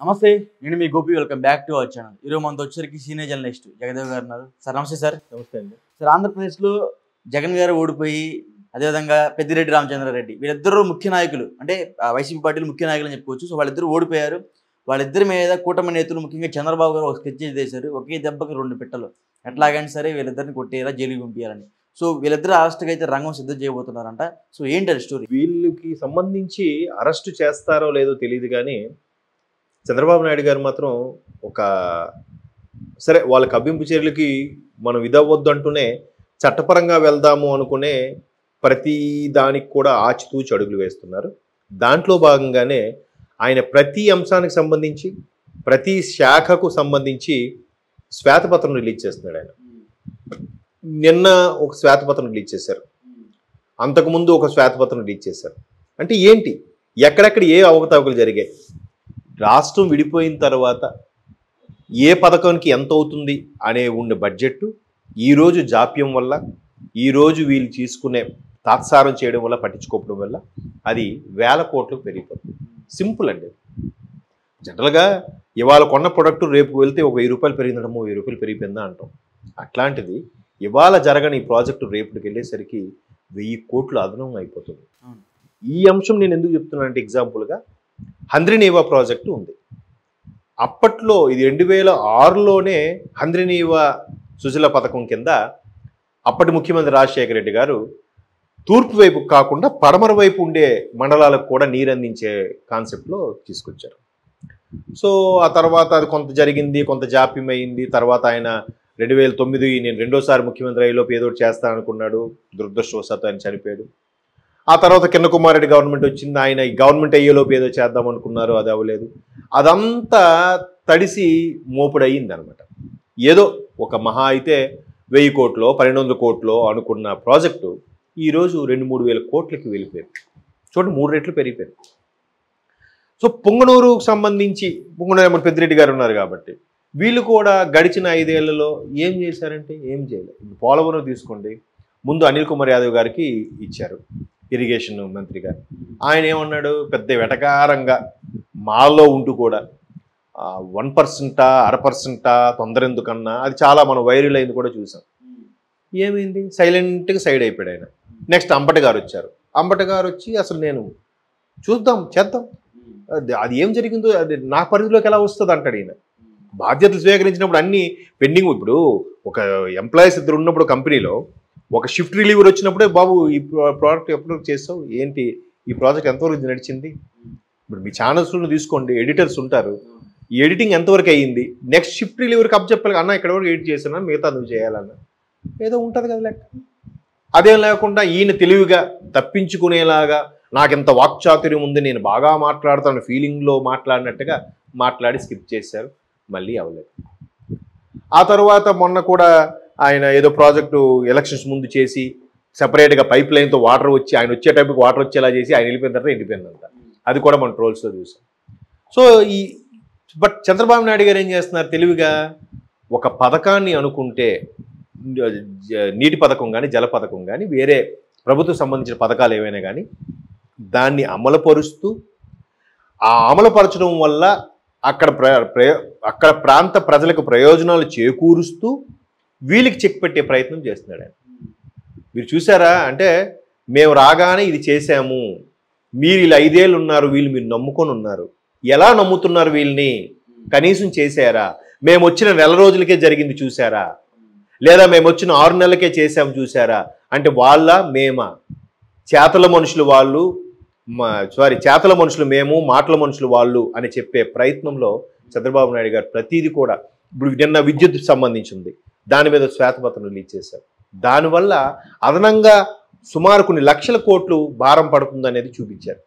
నమస్తే, నేను మీ Gopi. Welcome back to our channel. ఈరోజు మనతో వచ్చేసరికి సీనియర్ జర్నలిస్ట్ జగదేవ్ గారు ఉన్నారు. సార్ నమస్తే. సార్ నమస్తే అండి. సార్, ఆంధ్రప్రదేశ్లో జగన్ గారు ఓడిపోయి అదేవిధంగా పెద్దిరెడ్డి రామచంద్రారెడ్డి వీళ్ళిద్దరూ ముఖ్య నాయకులు, అంటే వైసీపీ పార్టీలు ముఖ్య నాయకులు అని చెప్పుకోవచ్చు. సో వాళ్ళిద్దరూ ఓడిపోయారు. వాళ్ళిద్దరి మీద కూటమి నేతలు ముఖ్యంగా చంద్రబాబు గారు ఒక స్కెచ్ చేశారు. ఒకే దెబ్బకి రెండు పిట్టలు, ఎట్లాగైనా సరే వీళ్ళిద్దరిని కొట్టేయాలా, జైలుకి పంపించాలని. సో వీళ్ళిద్దరు అరెస్ట్కి అయితే రంగం సిద్ధం చేయబోతున్నారంట. సో ఏంటి అది స్టోరీ? వీళ్ళకి సంబంధించి అరెస్టు చేస్తారో లేదో తెలియదు, కానీ చంద్రబాబు నాయుడు గారు మాత్రం ఒక సరే వాళ్ళ కవ్వింపు చర్యలకి మనం ఇదవ్వద్దు అంటూనే చట్టపరంగా వెళ్దాము అనుకునే ప్రతి దానికి కూడా ఆచితూచి అడుగులు వేస్తున్నారు. దాంట్లో భాగంగానే ఆయన ప్రతి అంశానికి సంబంధించి ప్రతి శాఖకు సంబంధించి శ్వేతపత్రం రిలీజ్ చేస్తున్నాడు. ఆయన నిన్న ఒక శ్వేతపత్రం రిలీజ్ చేశారు, అంతకుముందు ఒక శ్వేతపత్రం రిలీజ్ చేశారు. అంటే ఏంటి, ఎక్కడెక్కడ ఏ అవకతవకలు జరిగాయి, రాష్ట్రం విడిపోయిన తర్వాత ఏ పథకానికి ఎంత అవుతుంది అనే ఉండే బడ్జెట్ ఈరోజు జాప్యం వల్ల, ఈరోజు వీళ్ళు తీసుకునే తాత్సారం చేయడం వల్ల, పట్టించుకోవడం వల్ల అది వేల కోట్లకు పెరిగిపోతుంది. సింపుల్ అండి. జనరల్గా ఇవాళ కొన్న ప్రొడక్ట్ రేపు వెళ్తే ఒక 1000 రూపాయలు పెరిగిందటమో 1000 రూపాయలు పెరిగిపోయిందా అంటాం. అట్లాంటిది ఇవాళ జరగని ఈ ప్రాజెక్టు రేపుకి వెళ్ళేసరికి 1000 కోట్లు అదనం అయిపోతుంది. ఈ అంశం నేను ఎందుకు చెప్తున్నానంటే, ఎగ్జాంపుల్గా హంద్రీనీవా ప్రాజెక్టు ఉంది. అప్పట్లో ఇది 2006లోనే హంద్రీనీవా సుజల పథకం కింద అప్పటి ముఖ్యమంత్రి రాజశేఖర రెడ్డి గారు తూర్పు వైపు కాకుండా పడమర వైపు ఉండే మండలాలకు కూడా నీరు అందించే కాన్సెప్ట్లో తీసుకొచ్చారు. సో ఆ తర్వాత అది కొంత జరిగింది, కొంత జాప్యం అయింది. తర్వాత ఆయన 2009 నేను రెండోసారి ముఖ్యమంత్రి అయ్యేలోపు ఏదో చేస్తాననుకున్నాడు. దురదృష్టవశాత్తు ఆయన చనిపోయాడు. ఆ తర్వాత కిన్న కుమారెడ్డి గవర్నమెంట్ వచ్చింది. ఆయన ఈ గవర్నమెంట్ అయ్యేలోపు ఏదో చేద్దాం అనుకున్నారు, అది అవ్వలేదు. అదంతా తడిసి మోపుడు అయ్యింది అనమాట. ఏదో ఒక మహా అయితే 1000 కోట్లో 1200 కోట్లో అనుకున్న ప్రాజెక్టు ఈరోజు 2-3 వేల కోట్లకి వెళ్ళిపోయింది. చూడండి, 3 రెట్లు పెరిగిపోయింది. సో పొంగనూరుకు సంబంధించి పొంగనూరు పెద్దిరెడ్డి గారు ఉన్నారు కాబట్టి వీళ్ళు కూడా గడిచిన 5 ఏళ్లలో ఏం చేశారంటే ఏం చేయలేదు. ఇప్పుడు పోలవరం తీసుకోండి, ముందు అనిల్ కుమార్ యాదవ్ గారికి ఇచ్చారు, ఇరిగేషన్ మంత్రి గారు. ఆయన ఏమన్నాడు, పెద్ద వెటకారంగా మాల్లో ఉంటూ కూడా 1%, 0.5% తొందర ఎందుకన్నా, అది చాలా మనం వైరల్ అయింది కూడా చూసాం. ఏమైంది, సైలెంట్గా సైడ్ అయిపోయాడు ఆయన. నెక్స్ట్ అంబటి గారు వచ్చారు. అంబటి గారు వచ్చి అసలు నేను చూద్దాం చేద్దాం, అది ఏం జరిగిందో అది నా పరిధిలోకి ఎలా వస్తుంది అంటాడు. ఈయన బాధ్యతలు స్వీకరించినప్పుడు అన్ని పెండింగ్. ఇప్పుడు ఒక ఎంప్లాయీస్ ఇద్దరు ఉన్నప్పుడు కంపెనీలో ఒక షిఫ్ట్ రిలీవర్ వచ్చినప్పుడే, బాబు ఈ ప్రోడక్ట్ ఎప్పుడు చేస్తావు, ఏంటి ఈ ప్రాజెక్ట్ ఎంతవరకు నడిచింది. ఇప్పుడు మీ ఛానల్స్లో తీసుకోండి, ఎడిటర్స్ ఉంటారు, ఈ ఎడిటింగ్ ఎంతవరకు అయ్యింది, నెక్స్ట్ షిఫ్ట్ రిలీవర్కి అప్ చెప్పాలి, అన్న ఇక్కడ వరకు ఎడిట్ చేస్తున్నా, మిగతా నువ్వు చేయాలన్న ఏదో ఉంటుంది కదా లెక్క. అదేం లేకుండా ఈయన తెలివిగా తప్పించుకునేలాగా నాకెంత వాక్చాతుర్యం ఉంది, నేను బాగా మాట్లాడతాను ఫీలింగ్లో మాట్లాడినట్టుగా మాట్లాడి స్కిప్ చేశారు, మళ్ళీ అవ్వలేదు. ఆ తర్వాత మొన్న కూడా ఆయన ఏదో ప్రాజెక్టు ఎలక్షన్స్ ముందు చేసి సెపరేట్గా పైప్ లైన్తో వాటర్ వచ్చి ఆయన వచ్చే టైంకి వాటర్ వచ్చేలా చేసి ఆయన వెళ్ళిపోయిన తర్వాత ఎండిపోయిందంట. అది కూడా మనం ట్రోల్స్లో చూసాం. సో బట్ చంద్రబాబు నాయుడు గారు ఏం చేస్తున్నారు, తెలివిగా ఒక పథకాన్ని అనుకుంటే, నీటి పథకం కానీ జల పథకం కానీ వేరే ప్రభుత్వం సంబంధించిన పథకాలు ఏవైనా కానీ దాన్ని అమలుపరుస్తూ, ఆ అమలుపరచడం వల్ల అక్కడ ప్రాంత ప్రజలకు ప్రయోజనాలు చేకూరుస్తూ వీళ్ళకి చెక్ పెట్టే ప్రయత్నం చేస్తున్నాడు ఆయన. మీరు చూసారా, అంటే మేము రాగానే ఇది చేశాము, మీరు ఇలా 5 ఏళ్ళు ఉన్నారు, వీళ్ళు మీరు నమ్ముకొని ఉన్నారు, ఎలా నమ్ముతున్నారు వీళ్ళని, కనీసం చేశారా, మేము వచ్చిన 1 నెల రోజులకే జరిగింది చూసారా, లేదా మేము వచ్చిన 6 నెలలకే చేసాము చూసారా, అంటే వాళ్ళ మేమా, చేతల మనుషులు వాళ్ళు, చేతల మనుషులు మేము, మాటల మనుషులు వాళ్ళు అని చెప్పే ప్రయత్నంలో చంద్రబాబు నాయుడు గారు ప్రతిదీ కూడా. ఇప్పుడు నిన్న విద్యుత్ సంబంధించింది, దాని మీద శ్వేతపత్రం రిలీజ్ చేశారు. దానివల్ల అదనంగా సుమారు కొన్ని లక్షల కోట్లు భారం పడుతుంది అనేది చూపించారు.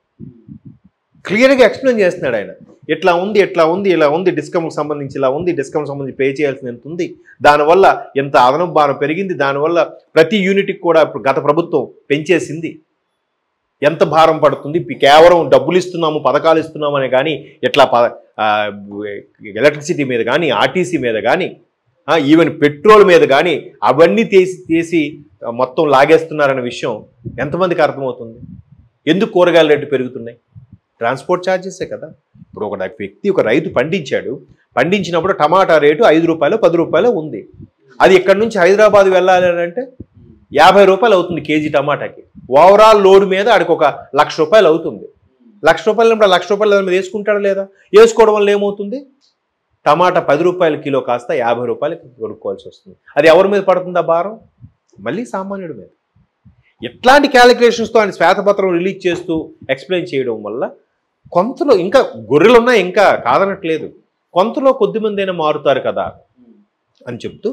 క్లియర్గా ఎక్స్ప్లెయిన్ చేస్తున్నాడు ఆయన, ఎట్లా ఉంది ఎట్లా ఉంది ఇలా ఉంది, డిస్కమ్కి సంబంధించి ఇలా ఉంది, డిస్కమ్కి సంబంధించి పే చేయాల్సింది ఎంత ఉంది, దానివల్ల ఎంత అదనపు భారం పెరిగింది, దానివల్ల ప్రతి యూనిట్కి కూడా ఇప్పుడు గత ప్రభుత్వం పెంచేసింది, ఎంత భారం పడుతుంది, కేవలం డబ్బులు ఇస్తున్నాము పథకాలు ఇస్తున్నాము అని కానీ ఎట్లా ఎలక్ట్రిసిటీ మీద కానీ ఆర్టీసీ మీద కానీ ఈవెన్ పెట్రోల్ మీద కానీ అవన్నీ తీసి మొత్తం లాగేస్తున్నారనే విషయం ఎంతమందికి అర్థమవుతుంది. ఎందుకు కూరగాయల రేట్లు పెరుగుతున్నాయి, ట్రాన్స్పోర్ట్ ఛార్జెసే కదా. ఇప్పుడు ఒక వ్యక్తి ఒక రైతు పండించినప్పుడు టమాటా రేటు 5 రూపాయలు 10 రూపాయలు ఉంది. అది ఇక్కడ నుంచి హైదరాబాద్ వెళ్ళాలి అంటే 50 రూపాయలు అవుతుంది కేజీ టమాటాకి. ఓవరాల్ లోడ్ మీద ఆడికి ఒక 1,00,000 రూపాయలు అవుతుంది. 1,00,000 రూపాయలు 1,00,000 రూపాయలు మీద వేసుకుంటాడా లేదా? వేసుకోవడం వల్ల ఏమవుతుంది? టమాటా 10 రూపాయల కిలో కాస్త 50 రూపాయలకి కొనుక్కోవాల్సి వస్తుంది. అది ఎవరి మీద పడుతుందా భారం? మళ్ళీ సామాన్యుడి మీద. ఎట్లాంటి క్యాలిక్యులేషన్స్తో ఆయన శ్వేతపత్రం రిలీజ్ చేస్తూ ఎక్స్ప్లెయిన్ చేయడం వల్ల కొంతలో ఇంకా గొర్రెలున్నా ఇంకా కాదనట్లేదు, కొంతలో కొద్దిమంది అయినా మారుతారు కదా అని చెప్తూ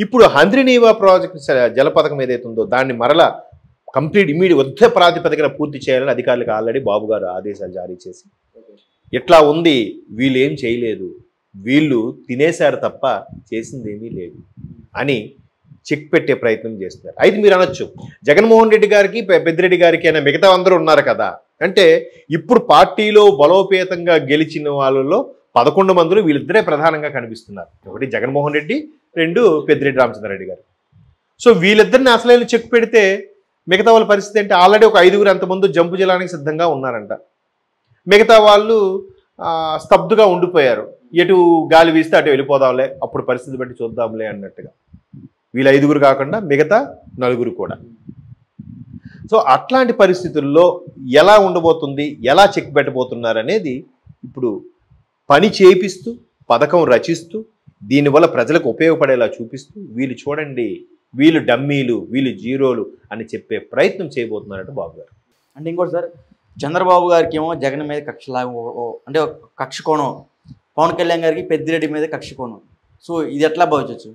ఇప్పుడు హంద్రీనీవా ప్రాజెక్ట్ జల పథకం ఏదైతే ఉందో దాన్ని మరలా కంప్లీట్ ఇమీడియట్ యుద్ధ ప్రాతిపదికన పూర్తి చేయాలని అధికారులకు ఆల్రెడీ బాబు గారు ఆదేశాలు జారీ చేసి, ఎట్లా ఉంది వీళ్ళు ఏం చేయలేదు, వీళ్ళు తినేశారు తప్ప చేసింది ఏమీ లేదు అని చెక్ పెట్టే ప్రయత్నం చేస్తారు. అయితే మీరు అనొచ్చు జగన్మోహన్ రెడ్డి గారికి పెద్దిరెడ్డి గారికి అయినా మిగతా అందరూ ఉన్నారు కదా అంటే, ఇప్పుడు పార్టీలో బలోపేతంగా గెలిచిన వాళ్ళలో 11 మందిలో వీళ్ళిద్దరే ప్రధానంగా కనిపిస్తున్నారు. ఒకటి జగన్మోహన్ రెడ్డి, 2 పెద్దిరెడ్డి రామచంద్రారెడ్డి గారు. సో వీళ్ళిద్దరిని అసలైన చెక్ పెడితే మిగతా వాళ్ళ పరిస్థితి అంటే ఆల్రెడీ ఒక 5గురు అంతమంది జంపు జిల్లానికి సిద్ధంగా ఉన్నారంట. మిగతా వాళ్ళు స్తబ్దుగా ఉండిపోయారు. ఎటు గాలి వీస్తే అటు వెళ్ళిపోదాంలే, అప్పుడు పరిస్థితి బట్టి చూద్దాంలే అన్నట్టుగా. వీళ్ళ 5గురు కాకుండా మిగతా 4గురు కూడా. సో అట్లాంటి పరిస్థితుల్లో ఎలా ఉండబోతుంది, ఎలా చెక్ పెట్టబోతున్నారు అనేది ఇప్పుడు పని చేపిస్తూ పథకం రచిస్తూ దీనివల్ల ప్రజలకు ఉపయోగపడేలా చూపిస్తూ వీళ్ళు చూడండి వీళ్ళు డమ్మీలు వీళ్ళు జీరోలు అని చెప్పే ప్రయత్నం చేయబోతున్నారంట బాబు గారు. అంటే ఇంకోటి సార్, చంద్రబాబు గారికి ఏమో జగన్ మీద కక్షలాగా అంటే కక్ష కోణం, పవన్ కళ్యాణ్ గారికి పెద్దిరెడ్డి మీద కక్ష కోణం. సో ఇది ఎట్లా భావించవచ్చు?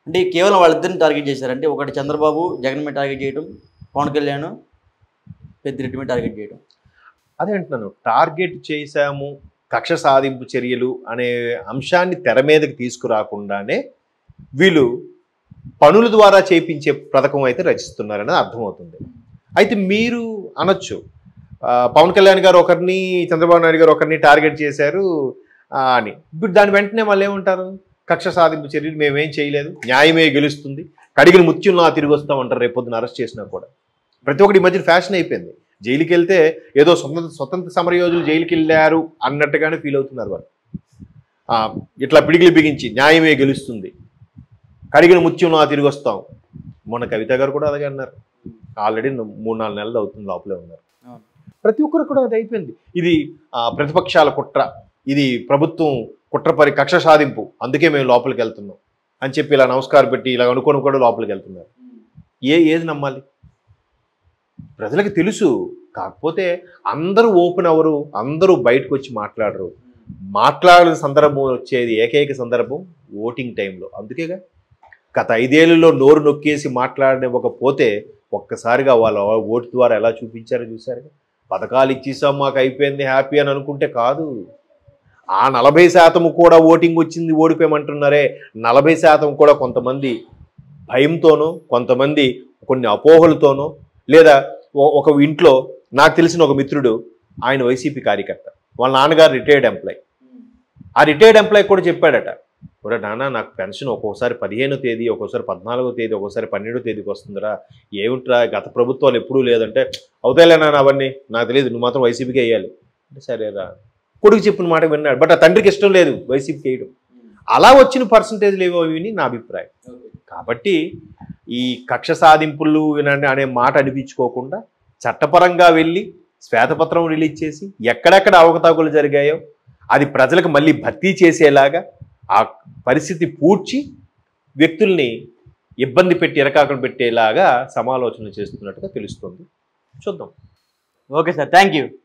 అంటే కేవలం వాళ్ళిద్దరిని టార్గెట్ చేశారంటే, ఒకటి చంద్రబాబు జగన్ మీద టార్గెట్ చేయడం, పవన్ కళ్యాణ్ పెద్దిరెడ్డి మీద టార్గెట్ చేయడం. అదే అంటున్నాను, టార్గెట్ చేశాము కక్ష సాధింపు చర్యలు అనే అంశాన్ని తెర మీదకి తీసుకురాకుండానే వీళ్ళు పనుల ద్వారా చేయించే పథకం అయితే రచిస్తున్నారనేది అర్థమవుతుంది. అయితే మీరు అనొచ్చు పవన్ కళ్యాణ్ గారు ఒకరిని చంద్రబాబు నాయుడు గారు ఒకరిని టార్గెట్ చేశారు అని. ఇప్పుడు దాని వెంటనే వాళ్ళు ఏమంటారు, కక్ష సాధింపు చర్యలు మేమేం చేయలేదు, న్యాయమే గెలుస్తుంది, కడిగిన ముత్యంలా తిరిగి వస్తామంటారు రేపొద్దున అరెస్ట్ చేసినా కూడా. ప్రతి ఒక్కటి ఈ మధ్య ఫ్యాషన్ అయిపోయింది. జైలుకి వెళ్తే ఏదో స్వతంత్ర సమరయోధులు జైలుకి వెళ్ళారు అన్నట్టుగానే ఫీల్ అవుతున్నారు వాళ్ళు. ఇట్లా పిడిగిలి బిగించి న్యాయమే గెలుస్తుంది, కడిగిన ముత్యంలా తిరిగి వస్తాం. మొన్న కవిత గారు కూడా అలాగే అన్నారు. ఆల్రెడీ 3-4 నెలలు అవుతుంది, లోపలే ఉన్నారు. ప్రతి ఒక్కరు కూడా అది అయిపోయింది. ఇది ప్రతిపక్షాల కుట్ర, ఇది ప్రభుత్వం కుట్రపరి కక్ష సాధింపు, అందుకే మేము లోపలికి వెళ్తున్నాం అని చెప్పి ఇలా నమస్కారం పెట్టి ఇలా అనుకోని కూడా లోపలికి వెళ్తున్నారు. ఏది నమ్మాలి? ప్రజలకు తెలుసు. కాకపోతే అందరూ ఓపెన్ అవ్వరు, అందరూ బయటకు వచ్చి మాట్లాడరు. మాట్లాడిన సందర్భం వచ్చేది ఏకైక సందర్భం ఓటింగ్ టైంలో. అందుకేగా గత 5 ఏళ్లలో నోరు నొక్కేసి మాట్లాడనివ్వకపోతే ఒక్కసారిగా వాళ్ళ ఓటు ద్వారా ఎలా చూపించారో చూసారుగా. పథకాలు ఇచ్చేసాం మాకు అయిపోయింది హ్యాపీ అని అనుకుంటే కాదు. ఆ 40% కూడా ఓటింగ్ వచ్చింది ఓడిపోయామంటున్నారే, 40% కూడా కొంతమంది భయంతోనో, కొంతమంది కొన్ని అపోహలతోనో, లేదా ఒక ఇంట్లో నాకు తెలిసిన ఒక మిత్రుడు, ఆయన వైసీపీ కార్యకర్త, వాళ్ళ నాన్నగారు రిటైర్డ్ ఎంప్లాయ్. ఆ రిటైర్డ్ ఎంప్లాయ్ కూడా చెప్పాడట, ఒరే నాన్న నాకు పెన్షన్ ఒక్కోసారి 15వ తేదీ, ఒక్కోసారి 14వ తేదీ, ఒక్కోసారి 12వ తేదీకి వస్తుందిరా, ఏమిట్రా గత ప్రభుత్వాలు ఎప్పుడూ లేదంటే, అవుతాయిలే నాన్న అవన్నీ నాకు తెలియదు, నువ్వు మాత్రం వైసీపీకి వేయాలి అంటే, సరేరా కొడుకు చెప్పిన మాట విన్నాడు. బట్ ఆ తండ్రికి ఇష్టం లేదు వైసీపీకి వేయడం. అలా వచ్చిన పర్సంటేజ్లు ఏవో ఇవి నా అభిప్రాయం. కాబట్టి ఈ కక్ష సాధింపులు అనే మాట అనిపించుకోకుండా చట్టపరంగా వెళ్ళి శ్వేతపత్రం రిలీజ్ చేసి ఎక్కడెక్కడ అవకతవకలు జరిగాయో అది ప్రజలకు మళ్ళీ భర్తీ చేసేలాగా ఆ పరిస్థితి పూడ్చి వ్యక్తుల్ని ఇబ్బంది పెట్టి ఇరకాకలు పెట్టేలాగా సమాలోచన చేస్తున్నట్టుగా తెలుస్తుంది. చూద్దాం. Okay sir, thank you.